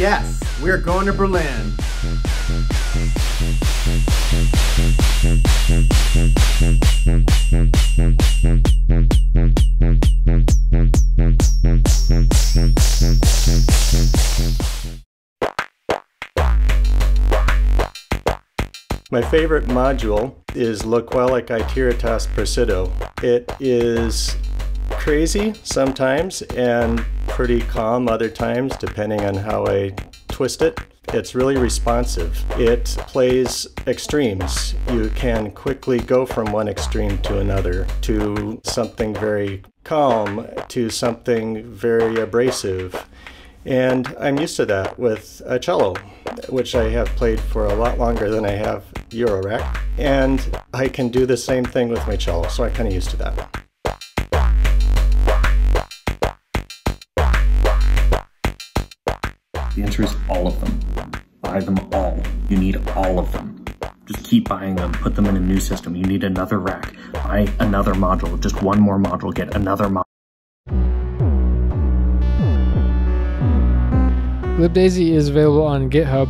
Yes, we're going to Berlin. My favorite module is Loquelic Iteratas Persido. It is crazy sometimes and pretty calm other times, depending on how I twist it. It's really responsive. It plays extremes. You can quickly go from one extreme to another, to something very calm, to something very abrasive. And I'm used to that with a cello, which I have played for a lot longer than I have Eurorack. And I can do the same thing with my cello, so I'm kind of used to that. The answer is all of them. Buy them all. You need all of them. Just keep buying them. Put them in a new system. You need another rack. Buy another module. Just one more module. Get another module. LibDaisy is available on GitHub.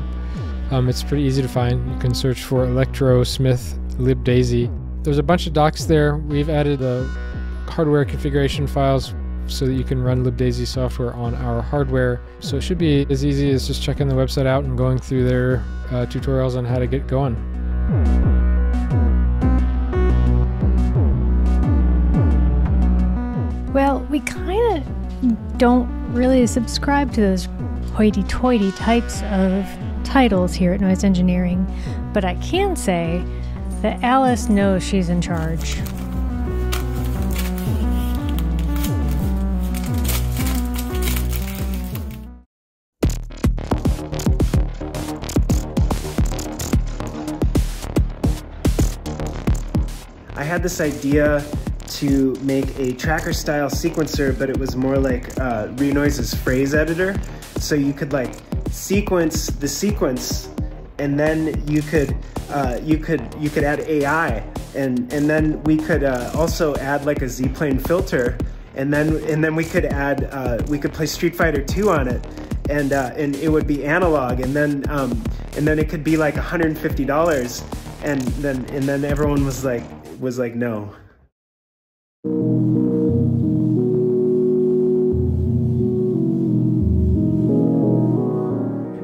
It's pretty easy to find. You can search for Electro Smith LibDaisy. There's a bunch of docs there. We've added the hardware configuration files so that you can run LibDaisy software on our hardware. So it should be as easy as just checking the website out and going through their tutorials on how to get going. Well, we kind of don't really subscribe to those hoity-toity types of titles here at Noise Engineering, but I can say that Alice knows she's in charge. I had this idea to make a tracker style sequencer, but it was more like Renoise's phrase editor. So you could like sequence the sequence, and then you could add AI, and then we could also add like a Z-plane filter, and then we could add we could play Street Fighter 2 on it, and it would be analog, and then it could be like $150, and then everyone was like no.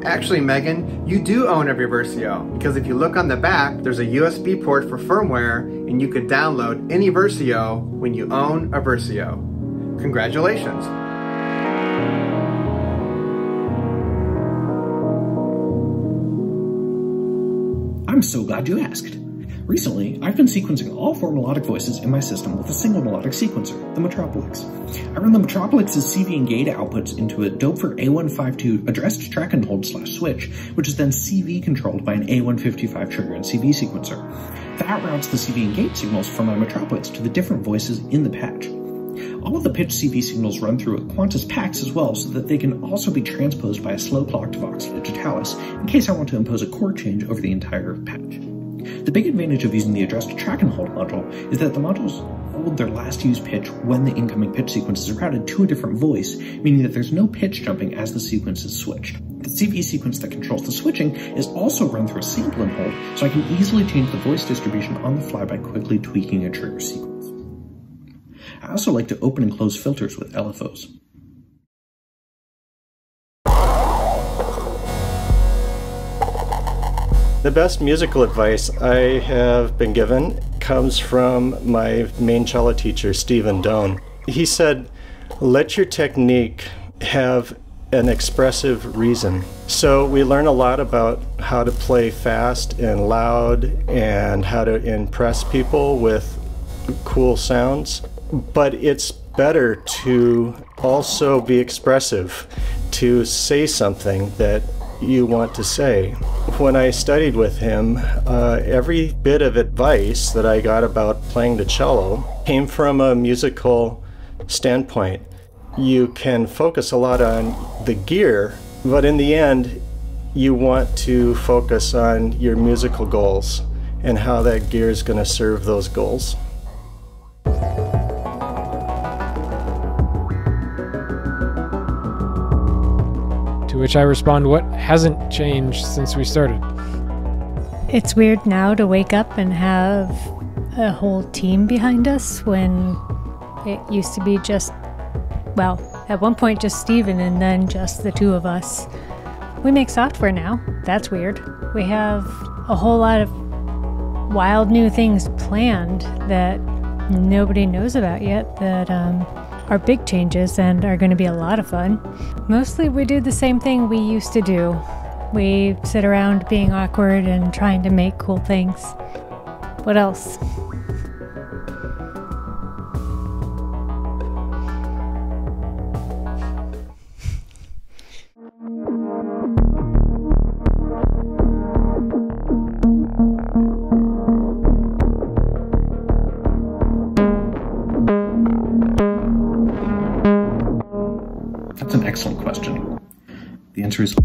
Actually, Megan, you do own every Versio, because if you look on the back, there's a USB port for firmware, and you could download any Versio when you own a Versio. Congratulations. I'm so glad you asked. Recently, I've been sequencing all 4 melodic voices in my system with a single melodic sequencer, the Metropolix. I run the Metropolix's CV and gate outputs into a Doepfer A152 addressed track and hold / switch, which is then CV controlled by an A155 trigger and CV sequencer. That routes the CV and gate signals from my Metropolix to the different voices in the patch. All of the pitch CV signals run through a Quantus PAX as well, so that they can also be transposed by a slow clocked Vox Digitalis in case I want to impose a chord change over the entire patch. The big advantage of using the addressed track and hold module is that the modules hold their last used pitch when the incoming pitch sequence is routed to a different voice, meaning that there's no pitch jumping as the sequence is switched. The CV sequence that controls the switching is also run through a sample and hold, so I can easily change the voice distribution on the fly by quickly tweaking a trigger sequence. I also like to open and close filters with LFOs. The best musical advice I have been given comes from my main cello teacher, Stephen Doan. He said, let your technique have an expressive reason. So we learn a lot about how to play fast and loud and how to impress people with cool sounds, but it's better to also be expressive, to say something that you want to say. When I studied with him, every bit of advice that I got about playing the cello came from a musical standpoint. You can focus a lot on the gear, but in the end, you want to focus on your musical goals and how that gear is going to serve those goals. To To which I respond, what hasn't changed since we started? It's weird now to wake up and have a whole team behind us when it used to be just, well, at one point just Steven and then just the two of us. We make software now. That's weird. We have a whole lot of wild new things planned that nobody knows about yet that are big changes and are going to be a lot of fun. Mostly we do the same thing we used to do. We sit around being awkward and trying to make cool things. What else? That's an excellent question. The answer is